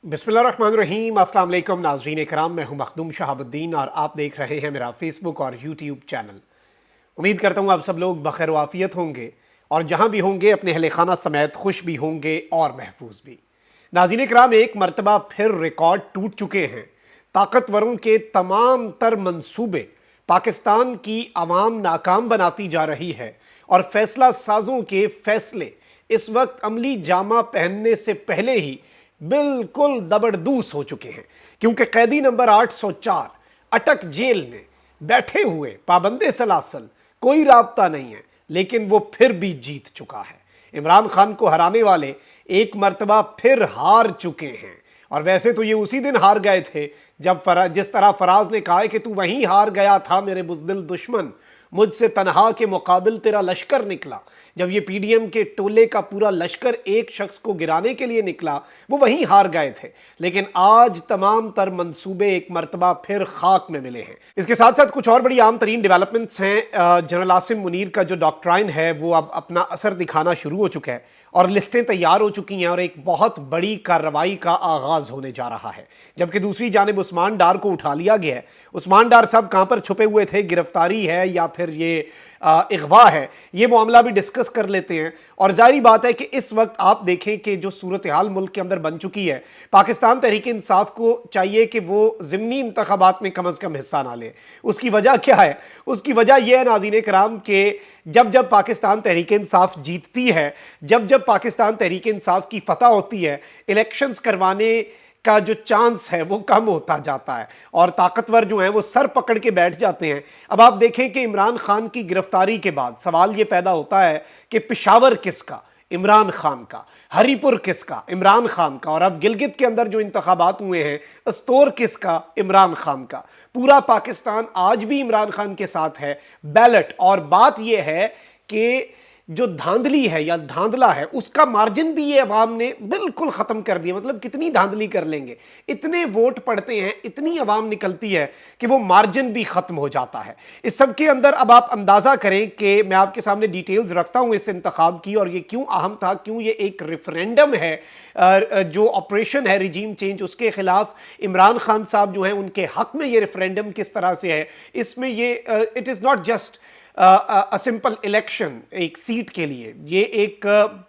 बिस्मिल्लाहिर्रहमानिर्रहीम। अस्सलाम वालेकुम नाज़रीन इकराम, मैं हूं मखदूम शहाबुद्दीन और आप देख रहे हैं मेरा फेसबुक और यूट्यूब चैनल। उम्मीद करता हूं आप सब लोग बखैर वाफियत होंगे और जहां भी होंगे अपने अहले खाना समेत खुश भी होंगे और महफूज भी। नाज़रीन इकराम, एक मरतबा फिर रिकॉर्ड टूट चुके हैं। ताकतवरों के तमाम तर मंसूबे पाकिस्तान की आवाम नाकाम बनाती जा रही है और फैसला साजों के फैसले इस वक्त अमली जामा पहनने से पहले ही बिल्कुल दबड़दूस हो चुके हैं, क्योंकि कैदी नंबर 804 अटक जेल में बैठे हुए पाबंदे सलासल कोई राब्ता नहीं है, लेकिन वो फिर भी जीत चुका है। इमरान खान को हराने वाले एक मर्तबा फिर हार चुके हैं। और वैसे तो ये उसी दिन हार गए थे जब जिस तरह फराज ने कहा है कि तू वहीं हार गया था मेरे बुज़दिल दुश्मन, मुझसे तनहा के मुकाबिल तेरा लश्कर निकला। जब ये पीडीएम के टोले का पूरा लश्कर एक शख्स को गिराने के लिए निकला, वो वहीं हार गए थे। लेकिन आज तमाम तर मंसूबे एक मरतबा फिर खाक में मिले हैं। इसके साथ साथ कुछ और बड़ी आम तरीन डेवलपमेंट्स हैं। जनरल आसिम मुनीर का जो डॉक्ट्राइन है वो अब अपना असर दिखाना शुरू हो चुका है और लिस्टें तैयार हो चुकी हैं और एक बहुत बड़ी कार्रवाई का आगाज होने जा रहा है। जबकि दूसरी जानिब उस्मान डार को उठा लिया गया है। उस्मान डार साहब कहां पर छुपे हुए थे, गिरफ्तारी है या फिर ये इगवा है, ये मामला भी डिस्कस कर लेते हैं। और जाहिर बात है कि इस वक्त आप देखें कि जो सूरत हाल मुल्क के अंदर बन चुकी है, पाकिस्तान तहरीक इंसाफ को चाहिए कि वो ज़िमनी इंतखाबात में कम अज़ कम हिस्सा ना ले। उसकी वजह क्या है? उसकी वजह यह है नाज़रीन कराम के जब जब पाकिस्तान तहरीक इंसाफ जीतती है, जब जब पाकिस्तान तहरीक इंसाफ की फतह होती है, इलेक्शंस करवाने का जो चांस है वो कम होता जाता है और ताकतवर जो हैं वो सर पकड़ के बैठ जाते हैं। अब आप देखें कि इमरान खान की गिरफ्तारी के बाद सवाल ये पैदा होता है कि पेशावर किसका? इमरान खान का। हरीपुर किसका? इमरान खान का। और अब गिलगित के अंदर जो इंतखाबात हुए हैं, अस्तोर किसका? इमरान खान का। पूरा पाकिस्तान आज भी इमरान खान के साथ है। बैलेट, और बात यह है कि जो धांधली है या धांधला है उसका मार्जिन भी ये अवाम ने बिल्कुल खत्म कर दिया। मतलब कितनी धांधली कर लेंगे, इतने वोट पड़ते हैं, इतनी अवाम निकलती है कि वो मार्जिन भी खत्म हो जाता है। इस सब के अंदर अब आप अंदाजा करें कि मैं आपके सामने डिटेल्स रखता हूं इस इंतखाब की और ये क्यों अहम था, क्यों ये एक रेफरेंडम है, जो ऑपरेशन है रिजीम चेंज उसके खिलाफ इमरान खान साहब जो हैं उनके हक में ये रेफरेंडम किस तरह से है। इसमें ये it is not just a simple election एक सीट के लिए, ये एक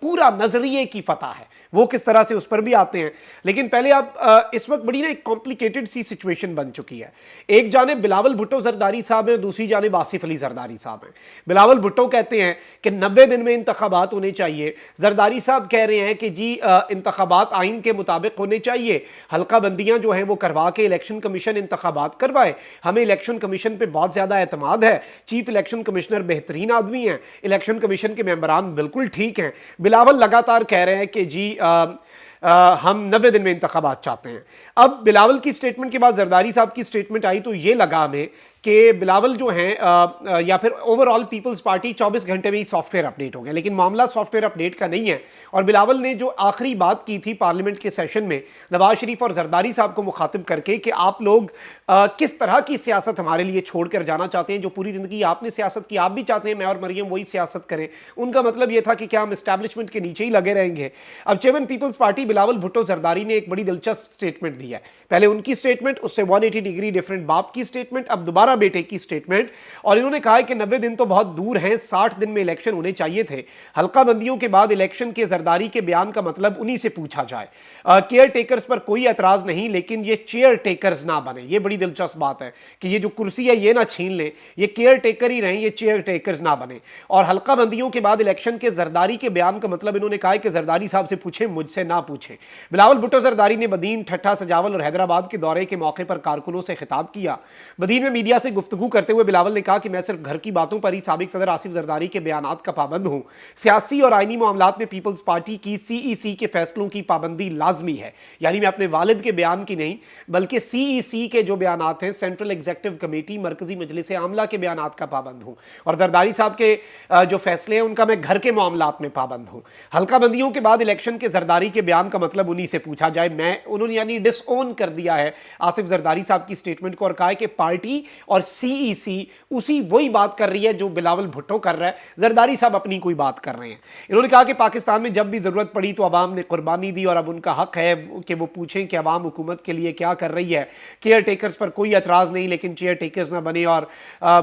पूरा नजरिए की फतह है। वो किस तरह से उस पर भी आते हैं। लेकिन पहले आप इस वक्त बड़ी ना एक कॉम्प्लिकेटेड सी सिचुएशन बन चुकी है। एक जानिब बिलावल भुट्टो जरदारी साहब हैं, दूसरी जानिब आसिफ अली जरदारी साहब हैं। बिलावल भुट्टो कहते हैं कि 90 दिन में इंतखाबात होने चाहिए। जरदारी साहब कह रहे हैं कि जी इंतखाबात आइन के मुताबिक होने चाहिए, हल्का बंदियां जो हैं वो करवा के इलेक्शन कमीशन इंतखाबात करवाए। हमें इलेक्शन कमीशन पर बहुत ज्यादा एतमाद है, चीफ इलेक्शन कमिश्नर बेहतरीन आदमी हैं, इलेक्शन कमीशन के मेंबरान बिल्कुल ठीक हैं। बिलावल लगातार कह रहे हैं कि जी हम 90 दिन में इंतखाबात चाहते हैं। अब बिलावल की स्टेटमेंट के बाद जरदारी साहब की स्टेटमेंट आई तो ये लगा हमें कि बिलावल जो हैं या फिर ओवरऑल पीपल्स पार्टी 24 घंटे में ही सॉफ्टवेयर अपडेट हो गया। लेकिन मामला सॉफ्टवेयर अपडेट का नहीं है। और बिलावल ने जो आखिरी बात की थी पार्लियामेंट के सेशन में नवाज शरीफ और जरदारी साहब को मुखातिब करके कि आप लोग किस तरह की सियासत हमारे लिए छोड़ कर जाना चाहते हैं, जो पूरी जिंदगी आपने सियासत की, आप भी चाहते हैं मैं और मरियम वही सियासत करें। उनका मतलब यह था कि क्या हम एस्टैब्लिशमेंट के नीचे ही लगे रहेंगे। अब चेयरमैन पीपल्स पार्टी बिलावल भुट्टो जरदारी ने एक बड़ी दिलचस्प स्टेटमेंट दी है। पहले उनकी स्टेटमेंट, उससे 180 डिग्री डिफरेंट बाप की स्टेटमेंट, अब दोबारा बेटे की स्टेटमेंट। और इन्होंने कहा है कि 90 दिन तो बहुत दूर हैं, 60 दिन में इलेक्शन होने चाहिए थे। हल्का बंदियों के बाद इलेक्शन के जरदारी के बयान का मतलब उन्हीं से पूछा जाए। केयर टेकर्स पर कोई एतराज नहीं, लेकिन ये चेयर टेकर्स ना बने। ये बड़ी दिलचस्प बात है कि ये जो कुर्सी है ये ना छीन लें, ये केयर टेकर ही रहें, ये चेयर टेकर्स ना बने। और हल्का बंदियों के बाद इलेक्शन के जरदारी के बयान का मतलब इन्होंने कहा है कि जरदारी साहब से पूछें, मुझसे ना पूछें। बिलावल भुट्टो जरदारी ने बदीन, ठट्ठा, सजावल और हैदराबाद के दौरे के मौके पर कारकुनों से खिताब किया। बदीन में मीडिया से गुफ्तगू करते हुए बिलावल ने कहा कि मैं सिर्फ घर की बातों पर ही साबिक सदर आसिफ जरदारी के बयानात का पाबंद हूं। सियासी और आईनी मामलात में पीपल्स पार्टी की सीईसी के फैसलों की पाबंदी लाजमी है। यानी मैं अपने वालिद के बयान की नहीं, बल्कि सीईसी के जो बयानात हैं, सेंट्रल एग्जीक्यूटिव कमेटी, मरकजी मजलिस आमला के बयानात का पाबंद हूं। और जरदारी साहब के जो फैसले हैं उनका मैं घर के मामलात में पाबंद हूं। हल्का बंदियों के बाद इलेक्शन के जरदारी के बयान का मतलब उन्हीं से पूछा जाए। मैं उन्होंने यानी डिसओन कर दिया है आसिफ जरदारी साहब की स्टेटमेंट को और कहा है कि पार्टी اور CEC उसी वही बात कर रही है जो बिलावल भुट्टो कर रहा है, जरदारी साहब अपनी कोई बात कर रहे हैं। इन्होंने कहा कि पाकिस्तान में जब भी ज़रूरत पड़ी तो अवाम ने कुर्बानी दी और अब उनका हक है कि वो पूछें कि अवाम हुकूमत के लिए क्या कर रही है। केयर टेकर्स पर कोई एतराज़ नहीं, लेकिन चेयर टेकर्स ना बने, और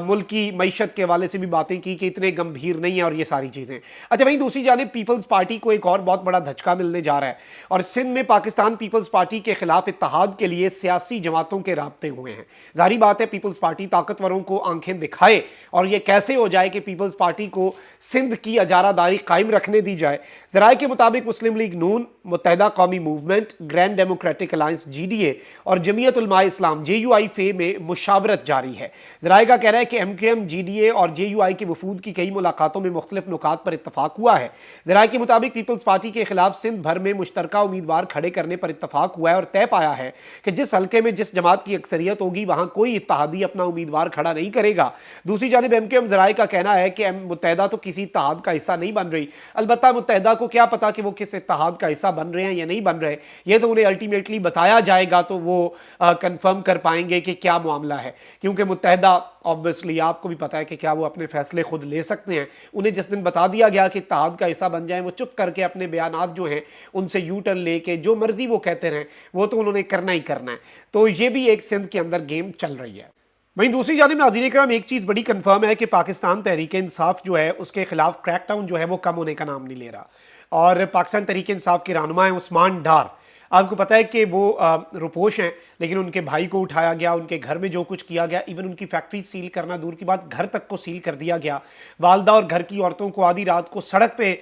मुल्क की मईशत के हवाले से भी बातें की कि इतने गंभीर नहीं है और ये सारी चीज़ें। अच्छा, वहीं दूसरी जानिब पीपल्स पार्टी को एक और बहुत बड़ा धचका मिलने जा रहा है और सिंध में पाकिस्तान पीपल्स पार्टी के खिलाफ इत्तेहाद के लिए सियासी जमातों के राब्ते हुए हैं। जाहिर बात है पीपल्स पार्टी ताकतवरों को आंखें दिखाए और ये कैसे हो जाए कि पीपल्स पार्टी को सिंध की अजारादारी कायम रखने दी जाए। ज़राए के मुताबिक मुस्लिम लीग नून, मुत्तहिदा कौमी movement, grand democratic alliance GDA और जमीयत उलमा इस्लाम JUIFA में मुशावरत जारी है। ज़राए का कहना है कि MKM, GDA और JUI के वफूद की कई मुलाकातों में मुख्तलिफ नुकात पर इत्तफाक हुआ है। ज़राए के मुताबिक पीपल्स पार्टी के खिलाफ सिंध भर में मुश्तरका उम्मीदवार खड़े करने पर इत्तफाक हुआ है और तय पाया है कि जिस हल्के में जिस जमात की अक्सरियत होगी वहां कोई इत्तेहादी अपना उम्मीदवार खड़ा नहीं करेगा। दूसरी जानिब MKM ज़राए का कहना है कि मुत्तहिदा तो किसी इत्तेहाद का हिस्सा नहीं बन रही, अलबत्ता मुत्तहिदा को क्या पता कि वो किस इत्तेहाद का हिस्सा बन रहे हैं या नहीं बन रहे। ये तो उन्हें अल्टीमेटली बताया जाएगा तो वो कंफर्म कर पाएंगे कि क्या मामला है, क्योंकि मुत्तहिदा ऑब्वियसली आपको भी पता है कि क्या वो अपने फैसले खुद ले सकते हैं। उन्हें जिस दिन बता दिया गया कि इत्तेहाद का हिस्सा बन जाए, वो चुप करके अपने बयानात जो हैं उनसे यू टर्न लेके जो मर्जी वो कहते रहें, वो तो उन्होंने करना ही करना है। तो ये भी एक सिंध के अंदर गेम चल रही है। वहीं दूसरी जानिब नाज़रीन इकराम, एक चीज़ बड़ी कंफर्म है कि पाकिस्तान तहरीक इंसाफ जो है उसके खिलाफ क्रैकडाउन जो है वो कम होने का नाम नहीं ले रहा। और पाकिस्तान तहरीक इंसाफ के रहनुमा हैं उस्मान डार, आपको पता है कि वो रुपोश हैं, लेकिन उनके भाई को उठाया गया, उनके घर में जो कुछ किया गया, इवन उनकी फैक्ट्री सील करना दूर की बात, घर तक को सील कर दिया गया। वालदा और घर की औरतों को आधी रात को सड़क पे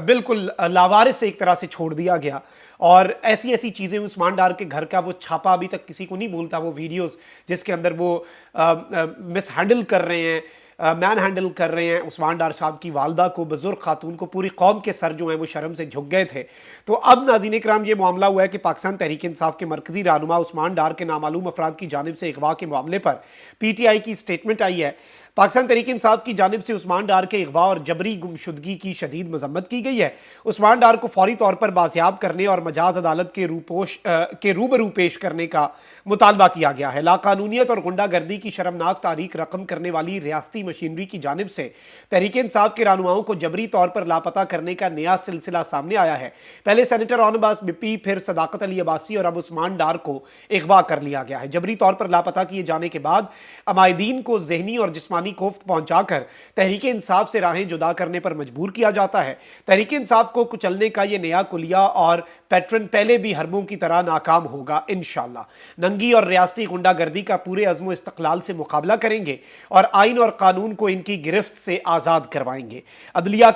बिल्कुल लावारिस एक तरह से छोड़ दिया गया। और ऐसी ऐसी चीज़ें, उस्मान डार के घर का वो छापा अभी तक किसी को नहीं भूलता, वो वीडियोस जिसके अंदर वो मिस हैंडल कर रहे हैं, मैन हैंडल कर रहे हैं उस्मान डार साहब की वालदा को, बुजुर्ग खातून को, पूरी कौम के सर जो हैं वो शर्म से झुक गए थे। तो अब नाज़रीन इकराम ये मामला हुआ है कि पाकिस्तान तहरीक इंसाफ के मरकजी रहनुमा उस्मान डार के नामालूम अफराद की जानिब से अगवा के मामले पर PTI की स्टेटमेंट आई है। पाकिस्तान तहरीक इंसाफ की जानिब से उस्मान डार के अगवा और जबरी गुमशुदगी की शदीद मजम्मत की गई है। उस्मान डार को फौरी तौर पर बाजियाब करने और मजाज अदालत के रूबरू पेश करने का मुतालबा किया गया है। लाकानूनियत और गुंडागर्दी की शर्मनाक तारीख रकम करने वाली रियासती मशीनरी की जानिब से तहरीक इंसाफ के रहनुमाओं को जबरी तौर पर लापता करने का नया सिलसिला सामने आया है। पहले सेनेटर ऑन अब्बास बिप्पी, फिर सदाकत अली अब्बासी और अब उस्मान डार को अगवा कर लिया गया है। जबरी तौर पर लापता किए जाने के बाद अमायदीन को जहनी और जिस्मानी कोफ्त पहुंचाकर तहरीक इंसाफ से राहें जुदा करने पर मजबूर किया जाता है। तहरीक इंसाफ को कुचलने का यह नया कुलिया और पैटर्न पहले भी हरबों की तरह नाकाम होगा इंशाअल्लाह। नंगी और रियासती गुंडागर्दी का पूरे अज़्म इस्तक़लाल से मुकाबला करेंगे और आइन और कानून को इनकी गिरफ्त से आज़ाद करवाएंगे। अदलिया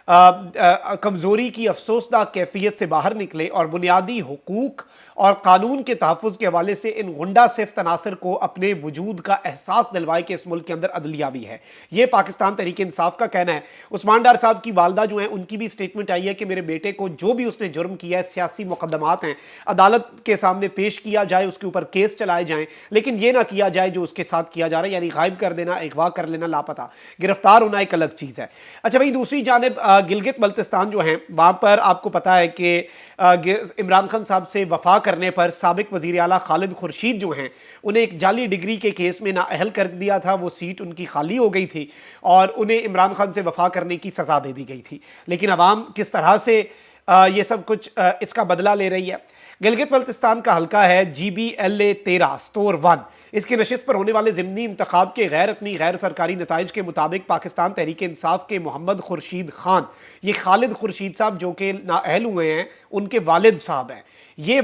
कमज़ोरी की अफसोसनाक कैफियत से बाहर निकले और बुनियादी हुकूक और कानून के तहफ़्फ़ुज़ के हवाले से इन गुंडा सिफ्त तनासर को अपने वजूद का एहसास दिलवाए कि इस मुल्क के अंदर अदलिया भी है। ये पाकिस्तान तहरीक इंसाफ का कहना है। उस्मान डार साहब की वालदा जो हैं उनकी भी स्टेटमेंट आई है कि मेरे बेटे को जो भी उसने जुर्म किया है, सियासी मुकदमात हैं, अदालत के सामने पेश किया जाए, उसके ऊपर केस चलाए जाएँ, लेकिन ये ना किया जाए जो उसके साथ किया जा रहा है, यानी गायब कर देना, अगवा कर लेना, लापता, गिरफ्तार होना एक अलग चीज़ है। अच्छा भाई, दूसरी जानिब गिलगित बल्तिस्तान जो है वहाँ पर आपको पता है कि इमरान खान साहब से वफा करने पर साबिक वज़ीर आला खालिद खुर्शीद जो हैं उन्हें एक जाली डिग्री के केस में नाअहल कर दिया था। वो सीट उनकी खाली हो गई थी और उन्हें इमरान खान से वफा करने की सज़ा दे दी गई थी। लेकिन अवाम किस तरह से ये सब कुछ इसका बदला ले रही है। गिलगित बल्तिस्तान का हल्का है GBLA 13 स्टोर 1। इसकी नशिस्त पर होने वाले ज़िमनी इंतखाब के गैर सरकारी नताइज के मुताबिक पाकिस्तान तहरीक इंसाफ के मोहम्मद खुर्शीद खान, ये खालिद खुर्शीद साहब जो कि नाअहल हुए हैं, उनके वालिद साहब हैं, ये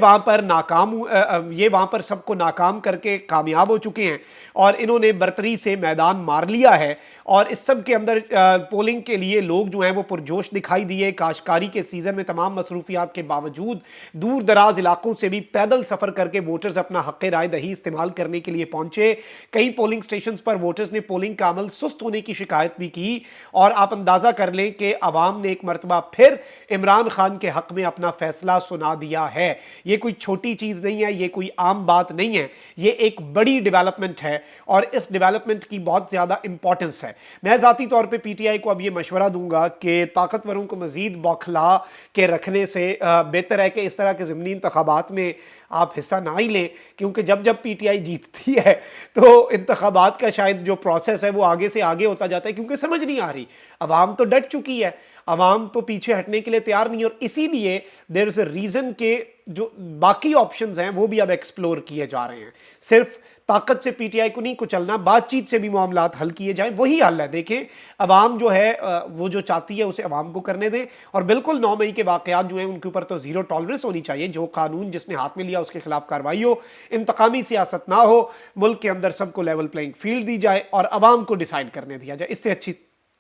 वहाँ पर सबको नाकाम करके कामयाब हो चुके हैं और इन्होंने बरतरी से मैदान मार लिया है। और इस सब के अंदर पोलिंग के लिए लोग जो हैं वो पुरजोश दिखाई दिए। काश्तकारी के सीज़न में तमाम मसरूफियात के बावजूद दूर दराज इलाकों से भी पैदल सफ़र करके वोटर्स अपना हक़ राय दही इस्तेमाल करने के लिए पहुंचे। कई पोलिंग स्टेशन पर वोटर्स ने पोलिंग का अमल सुस्त होने की शिकायत भी की और आप अंदाज़ा कर लें कि अवाम ने एक मरतबा फिर इमरान खान के हक़ में अपना फैसला सुना दिया है। ये कोई छोटी चीज़ नहीं है, ये कोई आम बात नहीं है, ये एक बड़ी डेवलपमेंट है और इस डेवलपमेंट की बहुत ज़्यादा इंपॉर्टेंस है। मैं ज़ाती तौर पे PTI को अब ये मशवरा दूंगा कि ताकतवरों को मज़ीद बौखला के रखने से बेहतर है कि इस तरह के ज़मीनी इंतखाब انتخابات میں آپ حصہ نہ ہی لیں، کیونکہ جب جب پی ٹی آئی جیتتی ہے تو انتخابات کا شاید جو پروسیس ہے وہ آگے سے آگے ہوتا جاتا ہے، کیونکہ سمجھ نہیں آ رہی، عوام تو ڈٹ چکی ہے، عوام تو پیچھے ہٹنے کے لیے تیار نہیں ہے، اور اسی لیے دیر از اے ریزن کہ جو باقی آپشنز ہیں وہ بھی اب ایکسپلور کیے جا رہے ہیں۔ صرف طاقت سے پی ٹی آئی کو نہیں کچلنا، بات چیت سے بھی معاملات حل کیے جائیں، وہی حل ہے۔ دیکھیں عوام جو ہے وہ جو چاہتی ہے اسے عوام کو کرنے دیں، اور بالکل 9 مئی کے واقعات جو ہیں ان کے اوپر تو زیرو ٹالرنس ہونی چاہیے، جو قانون جس نے ہاتھ میں لیا اس کے خلاف کارروائی ہو، انتقامی سیاست نہ ہو، ملک کے اندر سب کو لیول پلینگ فیلڈ دی جائے اور عوام کو ڈیسائیڈ کرنے دیا جائے۔ اس سے اچھی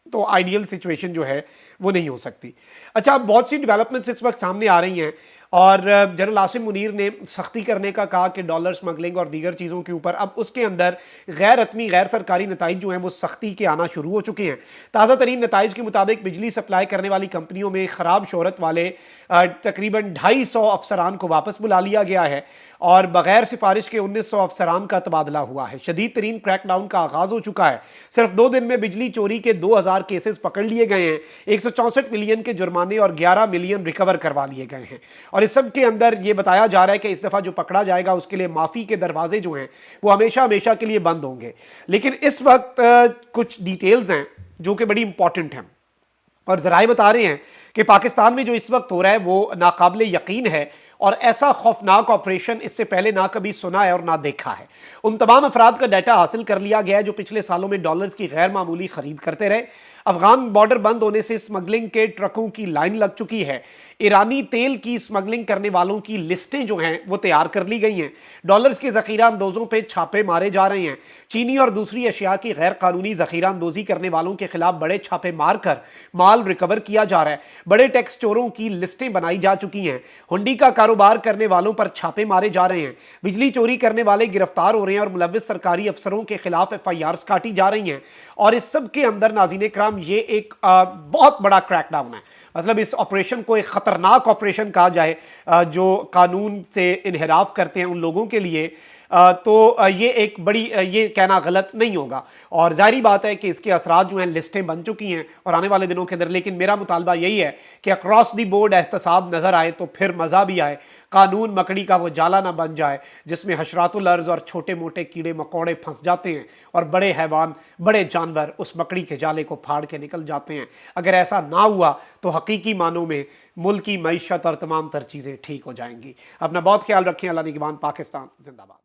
تو آئیڈیل سچویشن جو ہے وہ نہیں ہو سکتی۔ اچھا، اب بہت سی ڈیولپمنٹس اس وقت سامنے آ رہی ہیں، اور جنرل عاصم منیر نے سختی کرنے کا کہا کہ ڈالر سمگلنگ اور دیگر چیزوں کے اوپر، اب اس کے اندر غیر حتمی غیر سرکاری نتائج جو ہیں وہ سختی کے آنا شروع ہو چکے ہیں۔ تازہ ترین نتائج کے مطابق بجلی سپلائی کرنے والی کمپنیوں میں خراب شہرت والے تقریباً 250 افسران کو واپس بلا لیا گیا ہے، اور بغیر سفارش کے 1900 افسران کا تبادلہ ہوا ہے۔ شدید ترین کریک ڈاؤن کا آغاز ہو چکا ہے، صرف 2 دن میں بجلی چوری کے 2000 کیسز پکڑ لیے گئے ہیں، 164 ملین کے جرمانے اور 11 ملین ریکور کروا لیے گئے ہیں، اور اس سب کے اندر یہ بتایا جا رہا ہے کہ اس دفعہ جو پکڑا جائے گا اس کے لیے معافی کے دروازے جو ہیں وہ ہمیشہ ہمیشہ کے لیے بند ہوں گے۔ لیکن اس وقت کچھ ڈیٹیلز ہیں جو کہ بڑی امپورٹنٹ ہیں، اور ذرائع بتا رہے ہیں کہ پاکستان میں جو اس وقت ہو رہا ہے وہ ناقابل یقین ہے، اور ایسا خوفناک آپریشن اس سے پہلے نہ کبھی سنا ہے اور نہ دیکھا ہے۔ ان تمام افراد کا ڈیٹا حاصل کر لیا گیا ہے جو پچھلے سالوں میں ڈالرز کی غیر معمولی خرید کرتے رہے۔ افغان بارڈر بند ہونے سے سمگلنگ کے ٹرکوں کی لائن لگ چکی ہے۔ ایرانی تیل کی سمگلنگ کرنے والوں کی لسٹیں جو ہیں وہ تیار کر لی گئی ہیں۔ ڈالرز کے ذخیرہ اندوزوں پہ چھاپے مارے جا رہے ہیں۔ چینی اور دوسری اشیاء کی غیر قانونی ذخیرہ اندوزی کرنے والوں کے خلاف بڑے چھاپے مار کر مال ریکور کیا جا رہا ہے۔ بڑے ٹیکس چوروں کی لسٹیں بنائی جا چکی ہیں۔ ہنڈی کا کاروبار کرنے والوں پر چھاپے مارے جا رہے ہیں۔ بجلی چوری کرنے والے گرفتار ہو رہے ہیں، اور ملوث سرکاری افسروں کے خلاف ایف آئی آرز کاٹی جا رہی ہیں۔ اور اس سب کے اندر ناظرین کرام یہ ایک بہت بڑا کریک ڈاؤن ہے، مطلب اس آپریشن کو ایک خطرناک آپریشن کہا جائے جو قانون سے انحراف کرتے ہیں ان لوگوں کے لیے، تو یہ ایک بڑی یہ کہنا غلط نہیں ہوگا، اور ظاہری بات ہے کہ اس کے اثرات جو ہیں لسٹیں بن چکی ہیں اور آنے والے دنوں کے اندر۔ لیکن میرا مطالبہ یہی ہے کہ اکراس دی بورڈ احتساب نظر آئے تو پھر مزہ بھی آئے، قانون مکڑی کا وہ جالا نہ بن جائے جس میں حشرات الارض اور چھوٹے موٹے کیڑے مکوڑے پھنس جاتے ہیں اور بڑے حیوان بڑے جانور اس مکڑی کے جالے کو پھاڑ کے نکل جاتے ہیں۔ اگر ایسا نہ ہوا تو حقیقی معنوں میں ملک کی معیشت اور تمام تر چیزیں ٹھیک ہو جائیں گی۔ اپنا بہت خیال رکھیں۔ اللہ نگہبان۔ پاکستان زندہ باد۔